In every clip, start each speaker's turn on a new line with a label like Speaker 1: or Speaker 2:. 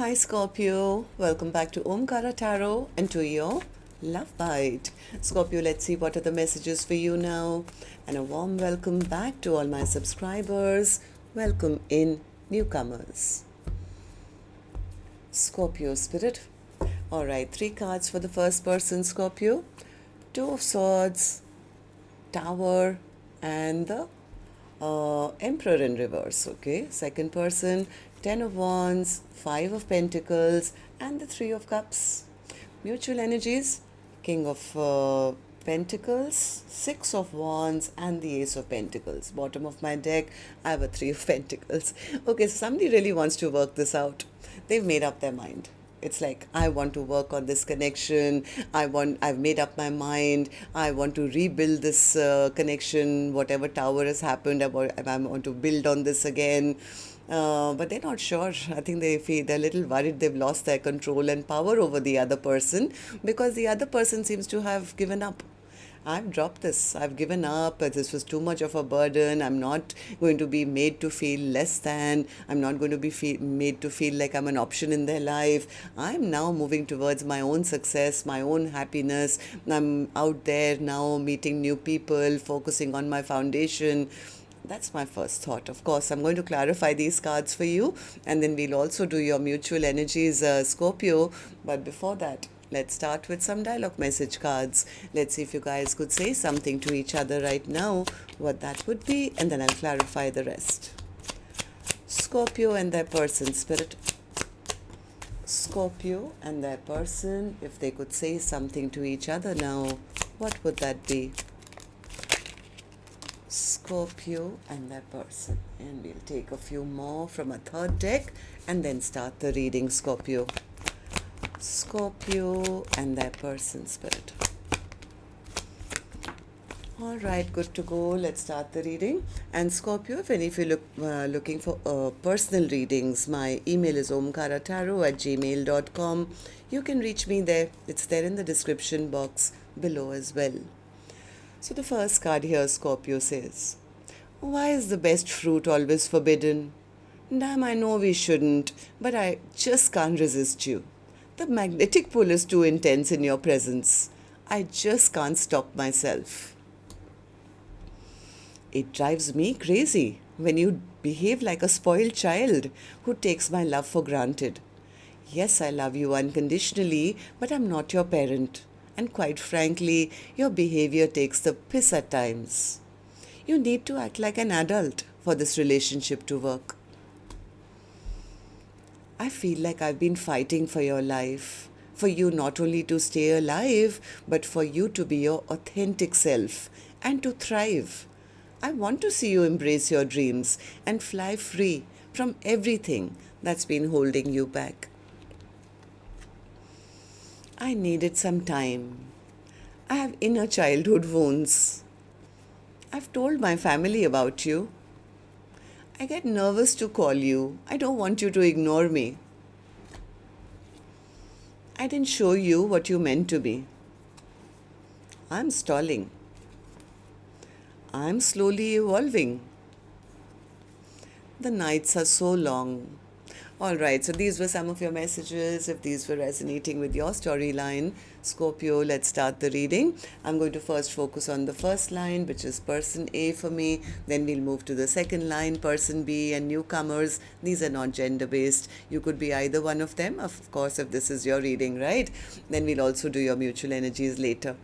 Speaker 1: Hi Scorpio, welcome back to Omkaratarot and to your Love Bite. Scorpio, let's see what are the messages for you now. And a warm welcome back to all my subscribers. Welcome in newcomers. Scorpio spirit. Alright, 3 cards for the first person, Scorpio. 2 of Swords, Tower, and the Emperor in reverse. Okay, second person, 10 of Wands, 5 of Pentacles, and the 3 of Cups. Mutual energies, King of Pentacles, 6 of Wands, and the Ace of Pentacles. Bottom of my deck, I have a 3 of Pentacles. Okay, so somebody really wants to work this out. They've made up their mind. It's like, I want to work on this connection. I've made up my mind. I want to rebuild this connection. Whatever tower has happened, I want to build on this again. But they're not sure. I think they're a little worried they've lost their control and power over the other person because the other person seems to have given up. I've dropped this. I've given up. This was too much of a burden. I'm not going to be made to feel less than. I'm not going to be made to feel like I'm an option in their life. I'm now moving towards my own success, my own happiness. I'm out there now meeting new people, focusing on my foundation. That's my first thought. Of course, I'm going to clarify these cards for you, and then we'll also do your mutual energies, Scorpio. But before that, let's start with some dialogue message cards. Let's see if you guys could say something to each other right now, what that would be, and then I'll clarify the rest. Scorpio and their person, spirit. Scorpio and their person, if they could say something to each other now, what would that be? Scorpio and their person. And we'll take a few more from a third deck and then start the reading, Scorpio. Scorpio and their person, spirit. All right, good to go. Let's start the reading. And Scorpio, if any of you looking for personal readings, my email is omkaratarot@gmail.com. You can reach me there. It's there in the description box below as well. So the first card here, Scorpio, says, why is the best fruit always forbidden? Damn, I know we shouldn't, but I just can't resist you. The magnetic pull is too intense in your presence. I just can't stop myself. It drives me crazy when you behave like a spoiled child who takes my love for granted. Yes, I love you unconditionally, but I'm not your parent. And quite frankly, your behavior takes the piss at times. You need to act like an adult for this relationship to work. I feel like I've been fighting for your life, for you not only to stay alive, but for you to be your authentic self and to thrive. I want to see you embrace your dreams and fly free from everything that's been holding you back. I needed some time. I have inner childhood wounds. I've told my family about you. I get nervous to call you. I don't want you to ignore me. I didn't show you what you meant to be. I'm stalling. I'm slowly evolving. The nights are so long. All right, so these were some of your messages. If these were resonating with your storyline, Scorpio, let's start the reading. I'm going to first focus on the first line, which is person A for me. Then we'll move to the second line, person B, and newcomers. These are not gender-based. You could be either one of them, of course, if this is your reading, right? Then we'll also do your mutual energies later.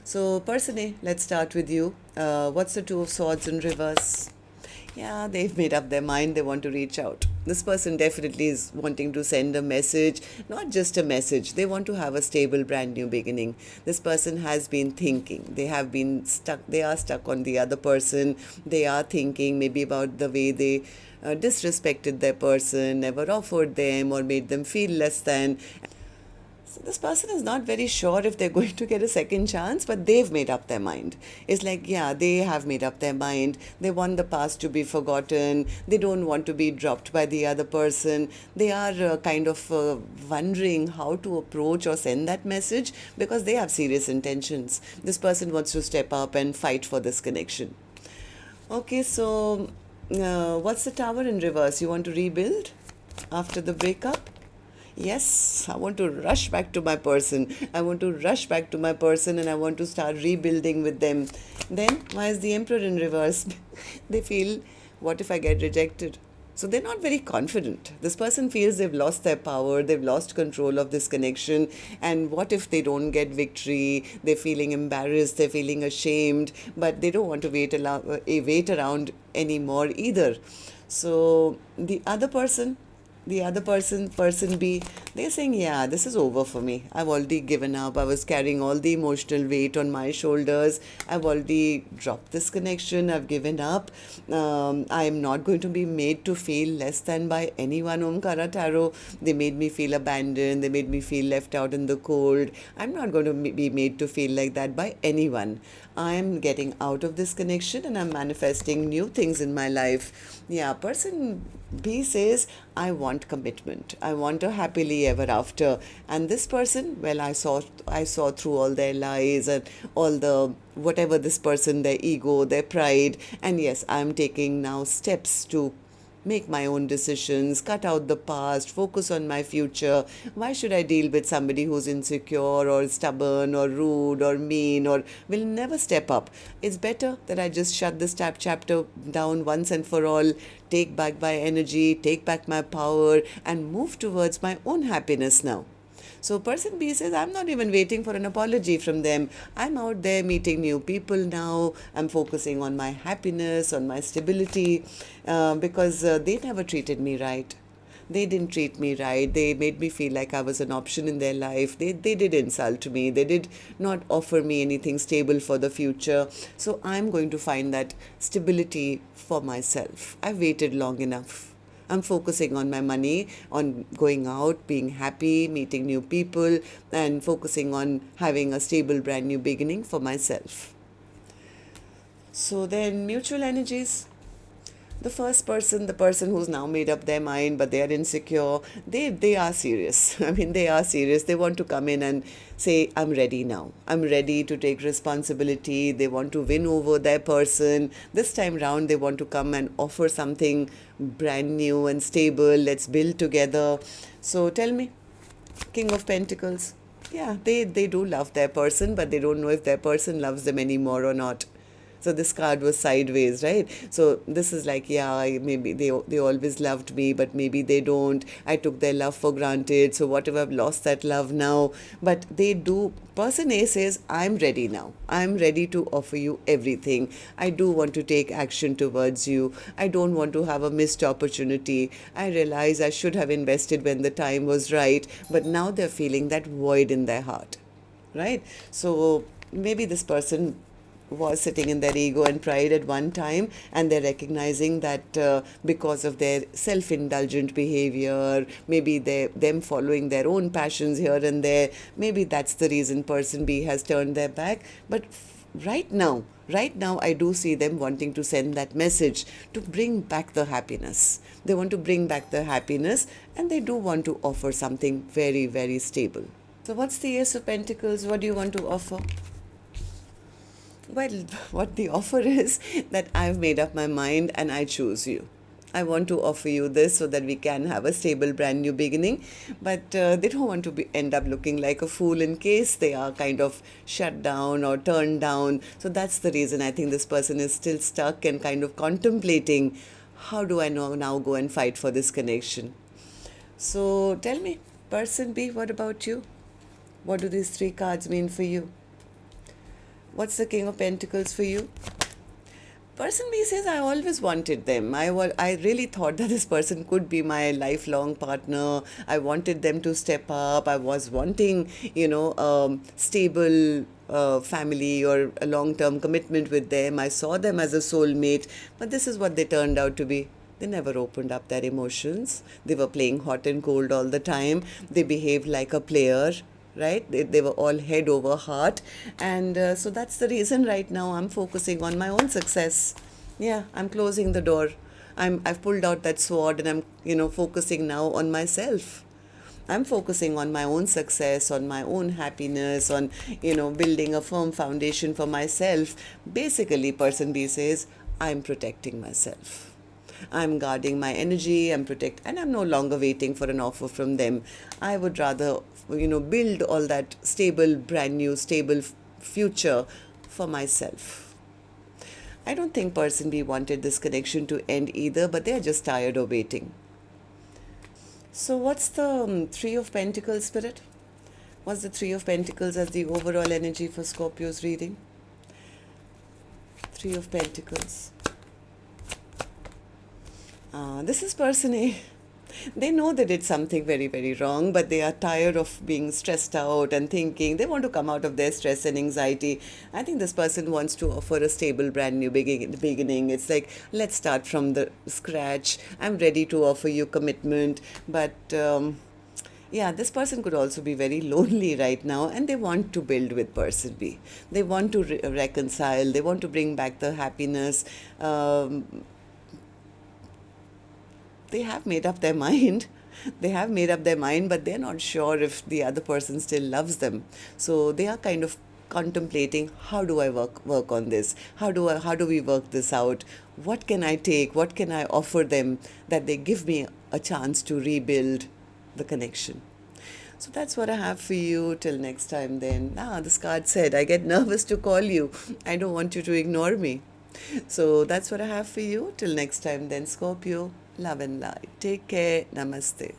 Speaker 1: So person A, let's start with you. What's the Two of Swords in reverse? Yeah, they've made up their mind. They want to reach out. This person definitely is wanting to send a message, not just a message. They want to have a stable, brand new beginning. This person has been thinking. They have been stuck. They are stuck on the other person. They are thinking maybe about the way they disrespected their person, never offered them or made them feel less than. So this person is not very sure if they're going to get a second chance, but they've made up their mind. It's like, yeah, they have made up their mind. They want the past to be forgotten. They don't want to be dropped by the other person. They are kind of wondering how to approach or send that message because they have serious intentions. This person wants to step up and fight for this connection. Okay, so what's the Tower in reverse? You want to rebuild after the breakup? Yes, I want to rush back to my person. I want to rush back to my person and I want to start rebuilding with them. Then, why is the Emperor in reverse? They feel, what if I get rejected? So they're not very confident. This person feels they've lost their power, they've lost control of this connection, and what if they don't get victory? They're feeling embarrassed, they're feeling ashamed, but they don't want to wait around anymore either. So person B, they're saying, yeah, this is over for me. I've already given up. I was carrying all the emotional weight on my shoulders. I've already dropped this connection. I've given up. I am not going to be made to feel less than by anyone. Omkaratarot, they made me feel abandoned. They made me feel left out in the cold. I'm not going to be made to feel like that by anyone. I'm getting out of this connection and I'm manifesting new things in my life. Yeah, person B says, I want commitment. I want a happily ever after. And this person, well, I saw through all their lies and all the whatever this person, their ego, their pride. And yes, I'm taking now steps to make my own decisions, cut out the past, focus on my future. Why should I deal with somebody who's insecure or stubborn or rude or mean or will never step up? It's better that I just shut this chapter down once and for all, take back my energy, take back my power, and move towards my own happiness now. So person B says, I'm not even waiting for an apology from them. I'm out there meeting new people now. I'm focusing on my happiness, on my stability, because they never treated me right. They didn't treat me right. They made me feel like I was an option in their life. They did insult me. They did not offer me anything stable for the future. So I'm going to find that stability for myself. I've waited long enough. I'm focusing on my money, on going out, being happy, meeting new people, and focusing on having a stable, brand new beginning for myself. So then, mutual energies. The first person, the person who's now made up their mind but they are insecure, they are serious. I mean, they are serious. They want to come in and say, I'm ready now. I'm ready to take responsibility. They want to win over their person. This time round, they want to come and offer something brand new and stable. Let's build together. So tell me, King of Pentacles. Yeah, they do love their person, but they don't know if their person loves them anymore or not. So this card was sideways, right? So this is like, yeah, maybe they always loved me, but maybe they don't. I took their love for granted. So what if I've lost that love now? But they do. Person A says, I'm ready now. I'm ready to offer you everything. I do want to take action towards you. I don't want to have a missed opportunity. I realize I should have invested when the time was right, but now they're feeling that void in their heart, right? So maybe this person was sitting in their ego and pride at one time, and they're recognizing that because of their self-indulgent behavior, maybe them following their own passions here and there, maybe that's the reason person B has turned their back. But right now I do see them wanting to send that message to bring back the happiness. They want to bring back the happiness, and they do want to offer something very, very stable. So what's the Ace of Pentacles? What do you want to offer? Well, what the offer is that I've made up my mind and I choose you. I want to offer you this so that we can have a stable, brand new beginning. But they don't want to end up looking like a fool in case they are kind of shut down or turned down. So that's the reason I think this person is still stuck and kind of contemplating, how do I now go and fight for this connection? So tell me, person B, what about you? What do these three cards mean for you? What's the King of Pentacles for you? Person B says, I always wanted them. I really thought that this person could be my lifelong partner. I wanted them to step up. I was wanting, stable family or a long-term commitment with them. I saw them as a soulmate. But this is what they turned out to be. They never opened up their emotions. They were playing hot and cold all the time. They behaved like a player. Right? They were all head over heart. And so that's the reason right now I'm focusing on my own success. Yeah, I'm closing the door. I've pulled out that sword and I'm, focusing now on myself. I'm focusing on my own success, on my own happiness, on, building a firm foundation for myself. Basically, person B says, I'm protecting myself. I'm guarding my energy, and I'm no longer waiting for an offer from them. I would rather, build all that stable, brand new, stable future for myself. I don't think person B wanted this connection to end either, but they're just tired of waiting. So what's the Three of Pentacles, Spirit? What's the Three of Pentacles as the overall energy for Scorpio's reading? Three of Pentacles. This is person A. They know they did something very, very wrong, but they are tired of being stressed out and thinking. They want to come out of their stress and anxiety. I think this person wants to offer a stable, brand new beginning. It's like, let's start from the scratch. I'm ready to offer you commitment, but yeah, this person could also be very lonely right now, and they want to build with person B. They want to reconcile. They want to bring back the happiness. They have made up their mind. They have made up their mind, but they're not sure if the other person still loves them. So they are kind of contemplating, how do I work on this? How do we work this out? What can I take? What can I offer them that they give me a chance to rebuild the connection? So that's what I have for you. Till next time then. This card said, I get nervous to call you. I don't want you to ignore me. So that's what I have for you. Till next time then, Scorpio. Love and light. Take care. Namaste.